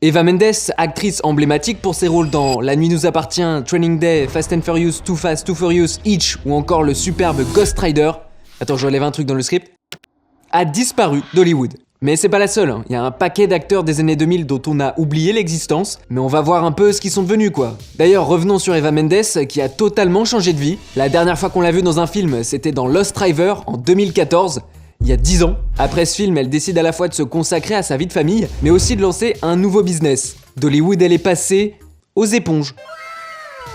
Eva Mendes, actrice emblématique pour ses rôles dans La Nuit nous appartient, Training Day, Fast and Furious, Too Fast, Too Furious, Hitch ou encore le superbe Ghost Rider, attends je relève un truc dans le script, a disparu d'Hollywood. Mais c'est pas la seule, il y a un paquet d'acteurs des années 2000 dont on a oublié l'existence, mais on va voir un peu ce qu'ils sont devenus quoi. D'ailleurs revenons sur Eva Mendes qui a totalement changé de vie. La dernière fois qu'on l'a vue dans un film, c'était dans Lost Driver en 2014, il y a 10 ans. Après ce film, elle décide à la fois de se consacrer à sa vie de famille, mais aussi de lancer un nouveau business. D'Hollywood, elle est passée aux éponges.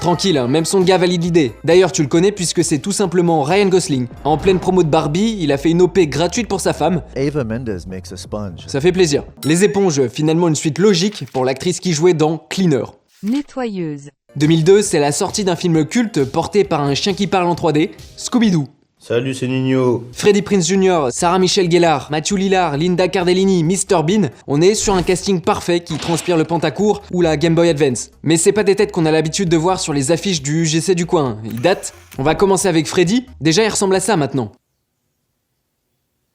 Tranquille, hein, même son gars valide l'idée. D'ailleurs, tu le connais puisque c'est tout simplement Ryan Gosling. En pleine promo de Barbie, il a fait une OP gratuite pour sa femme. Eva Mendes makes a sponge. Ça fait plaisir. Les éponges, finalement une suite logique pour l'actrice qui jouait dans Cleaner. Nettoyeuse. 2002, c'est la sortie d'un film culte porté par un chien qui parle en 3D, Scooby-Doo. Salut, c'est Nino. Freddie Prinze Jr., Sarah Michelle Gellar, Matthew Lillard, Linda Cardellini, Mr Bean, on est sur un casting parfait qui transpire le Pentacourt ou la Game Boy Advance. Mais c'est pas des têtes qu'on a l'habitude de voir sur les affiches du UGC du coin, ils datent. On va commencer avec Freddy, déjà il ressemble à ça maintenant.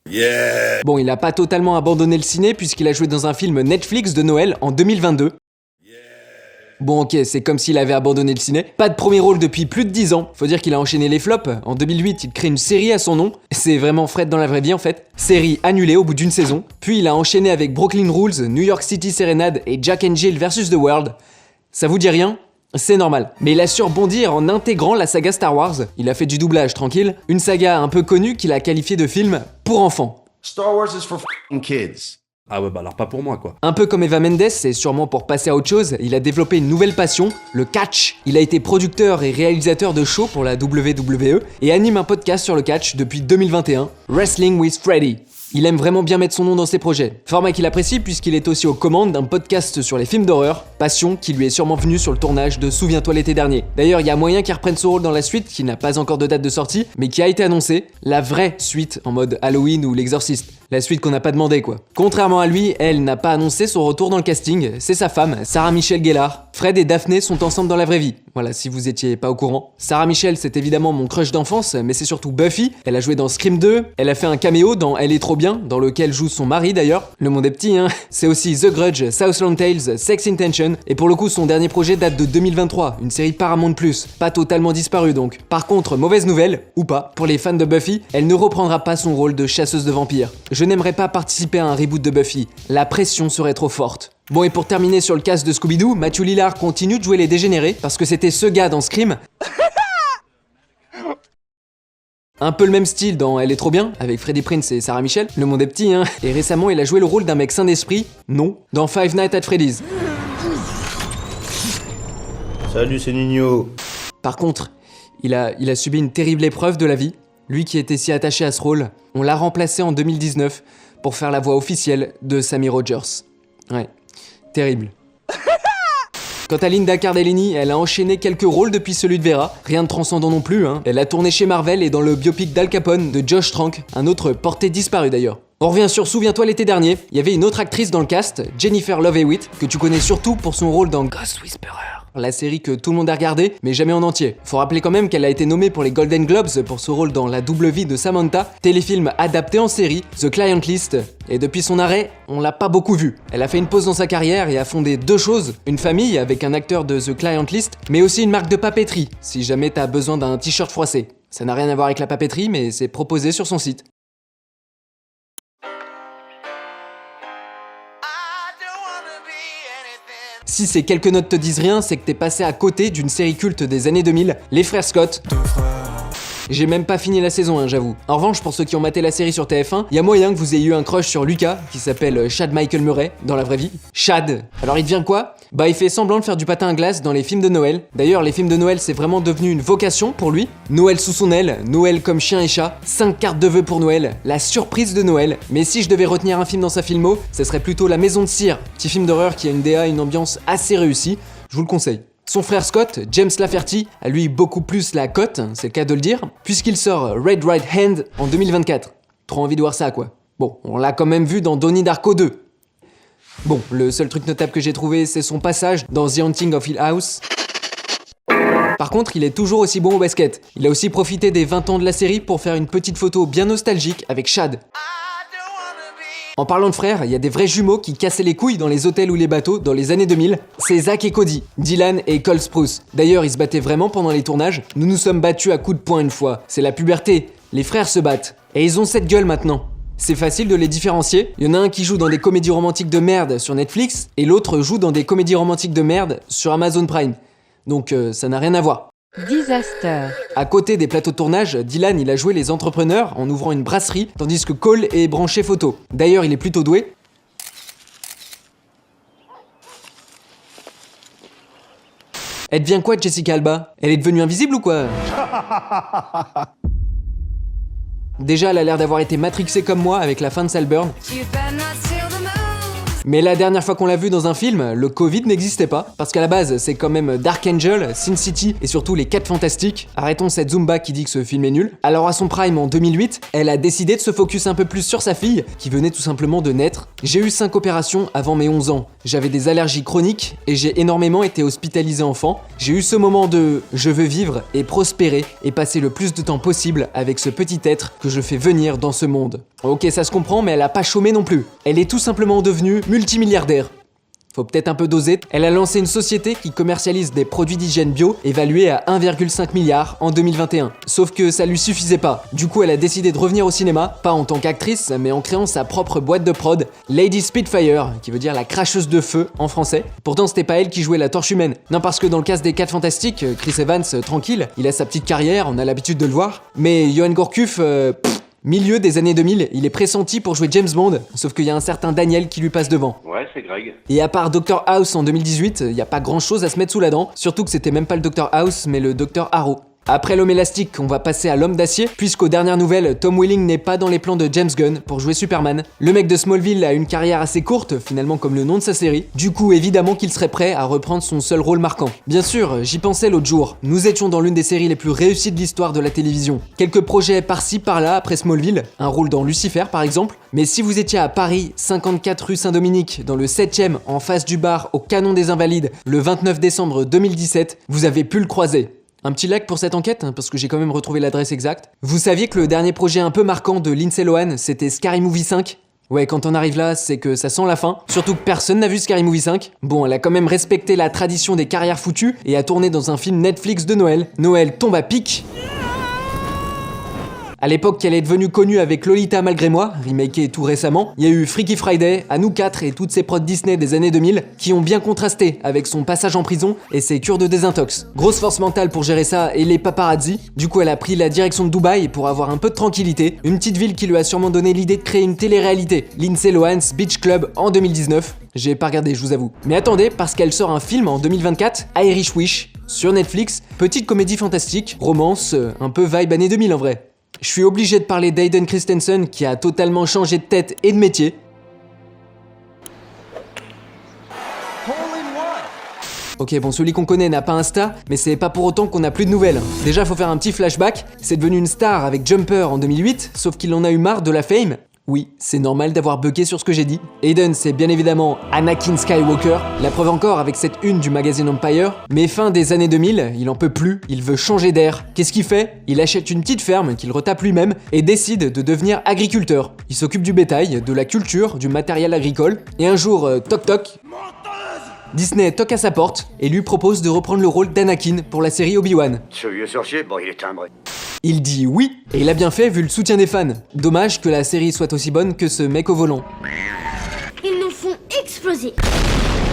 Yeah. Bon, il a pas totalement abandonné le ciné puisqu'il a joué dans un film Netflix de Noël en 2022. Bon ok, c'est comme s'il avait abandonné le ciné. Pas de premier rôle depuis plus de 10 ans. Faut dire qu'il a enchaîné les flops. En 2008, il crée une série à son nom. C'est vraiment Fred dans la vraie vie en fait. Série annulée au bout d'une saison. Puis il a enchaîné avec Brooklyn Rules, New York City Serenade et Jack and Jill vs The World. Ça vous dit rien ? C'est normal. Mais il a su rebondir en intégrant la saga Star Wars. Il a fait du doublage tranquille. Une saga un peu connue qu'il a qualifiée de film pour enfants. Star Wars is for f***ing kids. Ah ouais, bah alors pas pour moi quoi. Un peu comme Eva Mendes, et sûrement pour passer à autre chose, il a développé une nouvelle passion, le catch. Il a été producteur et réalisateur de shows pour la WWE et anime un podcast sur le catch depuis 2021, Wrestling with Freddy. Il aime vraiment bien mettre son nom dans ses projets. Format qu'il apprécie puisqu'il est aussi aux commandes d'un podcast sur les films d'horreur, passion qui lui est sûrement venue sur le tournage de Souviens-toi l'été dernier. D'ailleurs, il y a moyen qu'il reprenne son rôle dans la suite qui n'a pas encore de date de sortie, mais qui a été annoncée, la vraie suite en mode Halloween ou l'Exorciste. La suite qu'on n'a pas demandé quoi. Contrairement à lui, elle n'a pas annoncé son retour dans le casting, c'est sa femme, Sarah Michelle Gellar. Fred et Daphné sont ensemble dans la vraie vie. Voilà, si vous étiez pas au courant. Sarah Michelle, c'est évidemment mon crush d'enfance, mais c'est surtout Buffy. Elle a joué dans Scream 2, elle a fait un caméo dans Elle est trop bien, dans lequel joue son mari d'ailleurs. Le monde est petit, hein. C'est aussi The Grudge, Southland Tales, Sex Intention, et pour le coup, son dernier projet date de 2023, une série Paramount+, pas totalement disparue donc. Par contre, mauvaise nouvelle, ou pas, pour les fans de Buffy, elle ne reprendra pas son rôle de chasseuse de vampires. Je n'aimerais pas participer à un reboot de Buffy, la pression serait trop forte. Bon et pour terminer sur le cast de Scooby-Doo, Matthew Lillard continue de jouer les dégénérés parce que c'était ce gars dans Scream. Un peu le même style dans Elle est trop bien, avec Freddie Prinze et Sarah Michelle, le monde est petit hein, et récemment il a joué le rôle d'un mec sain d'esprit, non, dans Five Nights at Freddy's. Salut, c'est Nino. Par contre, il a subi une terrible épreuve de la vie, lui qui était si attaché à ce rôle, on l'a remplacé en 2019 pour faire la voix officielle de Sammy Rogers. Ouais. Terrible. Quant à Linda Cardellini, elle a enchaîné quelques rôles depuis celui de Vera, rien de transcendant non plus, hein. Elle a tourné chez Marvel et dans le biopic d'Al Capone de Josh Trank, un autre porté disparu d'ailleurs. On revient sur Souviens-toi l'été dernier, il y avait une autre actrice dans le cast, Jennifer Love Hewitt, que tu connais surtout pour son rôle dans Ghost Whisperer. La série que tout le monde a regardée, mais jamais en entier. Faut rappeler quand même qu'elle a été nommée pour les Golden Globes pour ce rôle dans La double vie de Samantha, téléfilm adapté en série, The Client List, et depuis son arrêt, on l'a pas beaucoup vue. Elle a fait une pause dans sa carrière et a fondé deux choses, une famille avec un acteur de The Client List, mais aussi une marque de papeterie, si jamais t'as besoin d'un t-shirt froissé. Ça n'a rien à voir avec la papeterie, mais c'est proposé sur son site. Si ces quelques notes te disent rien, c'est que t'es passé à côté d'une série culte des années 2000, Les Frères Scott. J'ai même pas fini la saison, hein, j'avoue. En revanche, pour ceux qui ont maté la série sur TF1, y a moyen que vous ayez eu un crush sur Lucas, qui s'appelle Chad Michael Murray, dans la vraie vie. Chad. Alors il devient quoi ? Bah il fait semblant de faire du patin à glace dans les films de Noël. D'ailleurs, les films de Noël, c'est vraiment devenu une vocation pour lui. Noël sous son aile, Noël comme chien et chat, 5 cartes de vœux pour Noël, la surprise de Noël. Mais si je devais retenir un film dans sa filmo, ce serait plutôt La Maison de Cire, petit film d'horreur qui a une DA et une ambiance assez réussie. Je vous le conseille. Son frère Scott, James Lafferty, a lui beaucoup plus la cote, c'est le cas de le dire, puisqu'il sort Red Right Hand en 2024. Trop envie de voir ça quoi. Bon, on l'a quand même vu dans Donnie Darko 2. Bon, le seul truc notable que j'ai trouvé, c'est son passage dans The Haunting of Hill House. Par contre, il est toujours aussi bon au basket. Il a aussi profité des 20 ans de la série pour faire une petite photo bien nostalgique avec Chad. En parlant de frères, il y a des vrais jumeaux qui cassaient les couilles dans les hôtels ou les bateaux dans les années 2000. C'est Zach et Cody, Dylan et Cole Sprouse. D'ailleurs, ils se battaient vraiment pendant les tournages. Nous nous sommes battus à coups de poing une fois. C'est la puberté. Les frères se battent. Et ils ont cette gueule maintenant. C'est facile de les différencier. Il y en a un qui joue dans des comédies romantiques de merde sur Netflix et l'autre joue dans des comédies romantiques de merde sur Amazon Prime. Donc ça n'a rien à voir. Disaster. À côté des plateaux de tournage, Dylan il a joué les entrepreneurs en ouvrant une brasserie, tandis que Cole est branché photo. D'ailleurs, il est plutôt doué. Elle devient quoi de Jessica Alba? Elle est devenue invisible ou quoi? Déjà, elle a l'air d'avoir été matrixée comme moi avec la fin de Salburn. Mais la dernière fois qu'on l'a vu dans un film, le Covid n'existait pas, parce qu'à la base, c'est quand même Dark Angel, Sin City et surtout les 4 Fantastiques. Arrêtons cette Zumba qui dit que ce film est nul. Alors à son prime en 2008, elle a décidé de se focus un peu plus sur sa fille, qui venait tout simplement de naître. J'ai eu 5 opérations avant mes 11 ans. J'avais des allergies chroniques et j'ai énormément été hospitalisé enfant. J'ai eu ce moment de « je veux vivre et prospérer et passer le plus de temps possible avec ce petit être que je fais venir dans ce monde ». Ok, ça se comprend, mais elle a pas chômé non plus. Elle est tout simplement devenue multimilliardaire. Faut peut-être un peu doser. Elle a lancé une société qui commercialise des produits d'hygiène bio évalués à 1,5 milliard en 2021. Sauf que ça lui suffisait pas. Du coup, elle a décidé de revenir au cinéma, pas en tant qu'actrice, mais en créant sa propre boîte de prod, Lady Spitfire, qui veut dire la cracheuse de feu en français. Pourtant, c'était pas elle qui jouait la torche humaine. Non, parce que dans le cas des 4 Fantastiques, Chris Evans, tranquille, il a sa petite carrière, on a l'habitude de le voir. Mais Johan Gourcuff, milieu des années 2000, il est pressenti pour jouer James Bond, sauf qu'il y a un certain Daniel qui lui passe devant. Ouais, c'est Greg. Et à part Dr House en 2018, il n'y a pas grand chose à se mettre sous la dent, surtout que c'était même pas le Dr House, mais le Dr Harrow. Après l'homme élastique, on va passer à l'homme d'acier, puisqu'aux dernières nouvelles, Tom Welling n'est pas dans les plans de James Gunn pour jouer Superman. Le mec de Smallville a une carrière assez courte, finalement comme le nom de sa série. Du coup, évidemment qu'il serait prêt à reprendre son seul rôle marquant. Bien sûr, j'y pensais l'autre jour. Nous étions dans l'une des séries les plus réussies de l'histoire de la télévision. Quelques projets par-ci par-là après Smallville, un rôle dans Lucifer par exemple. Mais si vous étiez à Paris, 54 rue Saint-Dominique, dans le 7ème, en face du bar au Canon des Invalides, le 29 décembre 2017, vous avez pu le croiser. Un petit like pour cette enquête, parce que j'ai quand même retrouvé l'adresse exacte. Vous saviez que le dernier projet un peu marquant de Lindsay Lohan, c'était Scary Movie 5 ? Ouais, quand on arrive là, c'est que ça sent la fin. Surtout que personne n'a vu Scary Movie 5. Bon, elle a quand même respecté la tradition des carrières foutues et a tourné dans un film Netflix de Noël. Noël tombe à pic. À l'époque qu'elle est devenue connue avec Lolita malgré moi, remaké tout récemment, il y a eu Freaky Friday, À nous 4 et toutes ces prods Disney des années 2000 qui ont bien contrasté avec son passage en prison et ses cures de désintox. Grosse force mentale pour gérer ça et les paparazzi. Du coup, elle a pris la direction de Dubaï pour avoir un peu de tranquillité, une petite ville qui lui a sûrement donné l'idée de créer une télé-réalité, Lindsay Lohan's Beach Club en 2019. J'ai pas regardé, je vous avoue. Mais attendez, parce qu'elle sort un film en 2024, Irish Wish, sur Netflix, petite comédie fantastique, romance, un peu vibe années 2000 en vrai. Je suis obligé de parler d'Aiden Christensen qui a totalement changé de tête et de métier. Ok, bon, celui qu'on connaît n'a pas Insta, mais c'est pas pour autant qu'on n'a plus de nouvelles. Déjà, faut faire un petit flashback. C'est devenu une star avec Jumper en 2008, sauf qu'il en a eu marre de la fame. Oui, c'est normal d'avoir bugué sur ce que j'ai dit. Aiden, c'est bien évidemment Anakin Skywalker. La preuve encore avec cette une du magazine Empire. Mais fin des années 2000, il en peut plus, il veut changer d'air. Qu'est-ce qu'il fait? Il achète une petite ferme qu'il retape lui-même et décide de devenir agriculteur. Il s'occupe du bétail, de la culture, du matériel agricole. Et un jour, toc toc, Disney toque à sa porte et lui propose de reprendre le rôle d'Anakin pour la série Obi-Wan. Ce vieux sorcier, bon, il est timbré. Il dit oui, et il a bien fait vu le soutien des fans. Dommage que la série soit aussi bonne que ce mec au volant. Ils nous font exploser.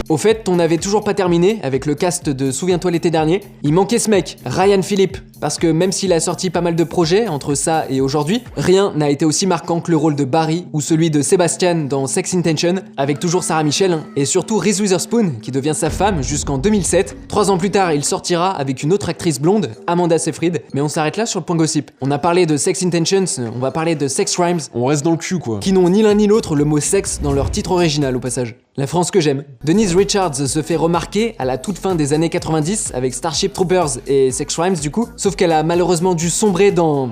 Au fait, on n'avait toujours pas terminé avec le cast de Souviens-toi l'été dernier. Il manquait ce mec, Ryan Phillippe, parce que même s'il a sorti pas mal de projets entre ça et aujourd'hui, rien n'a été aussi marquant que le rôle de Barry ou celui de Sebastian dans Sex Intention, avec toujours Sarah Michelle, et surtout Reese Witherspoon, qui devient sa femme jusqu'en 2007. 3 ans plus tard, il sortira avec une autre actrice blonde, Amanda Seyfried, mais on s'arrête là sur le point gossip. On a parlé de Sex Intentions, on va parler de Sex Crimes, On reste dans le cul, quoi. qui n'ont ni l'un ni l'autre le mot sexe dans leur titre original au passage. La France que j'aime. Denise Richards se fait remarquer à la toute fin des années 90 avec Starship Troopers et Sex Crimes du coup, sauf qu'elle a malheureusement dû sombrer dans...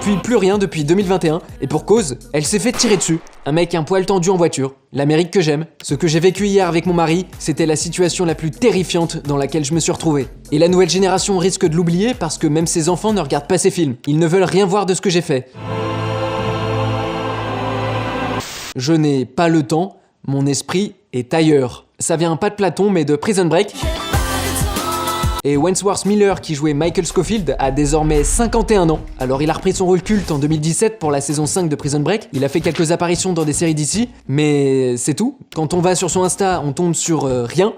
Puis plus rien depuis 2021, et pour cause, elle s'est fait tirer dessus. un mec un poil tendu en voiture. L'Amérique que j'aime. Ce que j'ai vécu hier avec mon mari, c'était la situation la plus terrifiante dans laquelle je me suis retrouvé. Et la nouvelle génération risque de l'oublier parce que même ses enfants ne regardent pas ces films. Ils ne veulent rien voir de ce que j'ai fait. Je n'ai pas le temps, mon esprit est ailleurs. Ça vient pas de Platon mais de Prison Break. Et Wentworth Miller, qui jouait Michael Scofield, a désormais 51 ans. Alors il a repris son rôle culte en 2017 pour la saison 5 de Prison Break. Il a fait quelques apparitions dans des séries d'ici, mais c'est tout. Quand on va sur son Insta, on tombe sur rien.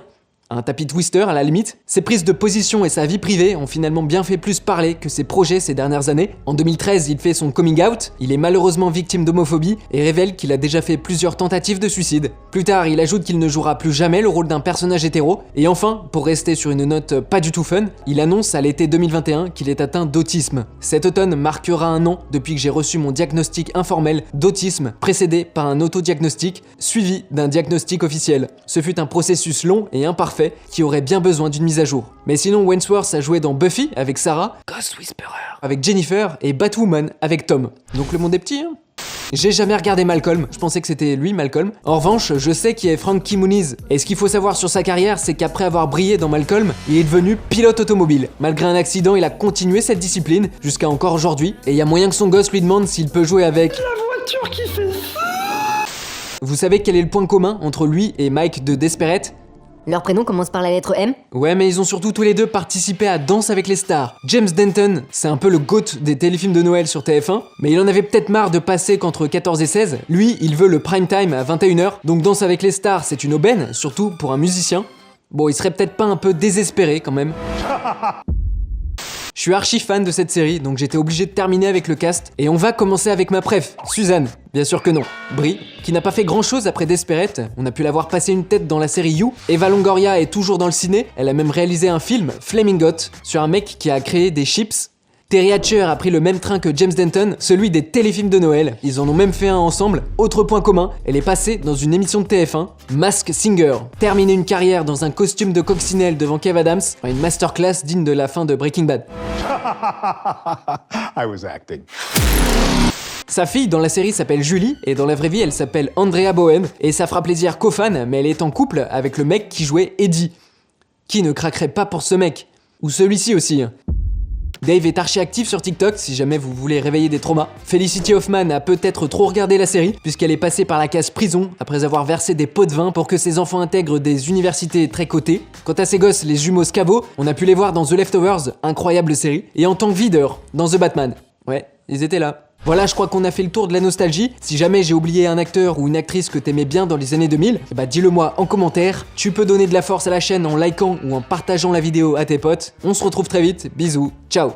Un tapis Twister à la limite. Ses prises de position et sa vie privée ont finalement bien fait plus parler que ses projets ces dernières années. En 2013, il fait son coming out, il est malheureusement victime d'homophobie et révèle qu'il a déjà fait plusieurs tentatives de suicide. Plus tard, il ajoute qu'il ne jouera plus jamais le rôle d'un personnage hétéro. Et enfin, pour rester sur une note pas du tout fun, il annonce à l'été 2021 qu'il est atteint d'autisme. Cet automne marquera un an depuis que j'ai reçu mon diagnostic informel d'autisme, précédé par un autodiagnostic, suivi d'un diagnostic officiel. Ce fut un processus long et imparfait qui aurait bien besoin d'une mise à jour. Mais sinon, Wentworth a joué dans Buffy avec Sarah, Ghost Whisperer avec Jennifer et Batwoman avec Tom. Donc le monde est petit, hein. J'ai jamais regardé Malcolm, je pensais que c'était lui Malcolm. En revanche, je sais qui est Frankie Muniz. Et ce qu'il faut savoir sur sa carrière, c'est qu'après avoir brillé dans Malcolm, il est devenu pilote automobile. Malgré un accident, il a continué cette discipline jusqu'à encore aujourd'hui. Et il y a moyen que son gosse lui demande s'il peut jouer avec la voiture qui fait ça. Vous savez quel est le point commun entre lui et Mike de Desperate ? Leur prénom commence par la lettre M. Ouais, mais ils ont surtout tous les deux participé à Danse avec les stars. James Denton, c'est un peu le GOAT des téléfilms de Noël sur TF1, mais il en avait peut-être marre de passer qu'entre 14 et 16. Lui, il veut le prime time à 21h, donc Danse avec les stars, c'est une aubaine, surtout pour un musicien. Bon, il serait peut-être pas un peu désespéré quand même. Je suis archi fan de cette série, donc j'étais obligé de terminer avec le cast. Et on va commencer avec ma préf, Suzanne. Bien sûr que non. Brie, qui n'a pas fait grand chose après Desperate, on a pu la voir passer une tête dans la série You. Eva Longoria est toujours dans le ciné, elle a même réalisé un film, Flaming Hot, sur un mec qui a créé des chips. Terry Hatcher a pris le même train que James Denton, celui des téléfilms de Noël. Ils en ont même fait un ensemble. Autre point commun, elle est passée dans une émission de TF1, Masked Singer. Terminer une carrière dans un costume de coccinelle devant Kev Adams, une masterclass digne de la fin de Breaking Bad. I was acting. Sa fille dans la série s'appelle Julie et dans la vraie vie elle s'appelle Andrea Bowen et ça fera plaisir qu'aux fans, mais elle est en couple avec le mec qui jouait Eddie. Qui ne craquerait pas pour ce mec ? Ou celui-ci aussi. Dave est archi actif sur TikTok si jamais vous voulez réveiller des traumas. Felicity Huffman a peut-être trop regardé la série puisqu'elle est passée par la case prison après avoir versé des pots de vin pour que ses enfants intègrent des universités très cotées. Quant à ses gosses, les jumeaux Scavo, on a pu les voir dans The Leftovers, incroyable série, et en tant que videur dans The Batman. Ouais, ils étaient là. Voilà, je crois qu'on a fait le tour de la nostalgie. Si jamais j'ai oublié un acteur ou une actrice que t'aimais bien dans les années 2000, bah dis-le moi en commentaire. Tu peux donner de la force à la chaîne en likant ou en partageant la vidéo à tes potes. On se retrouve très vite, bisous, ciao.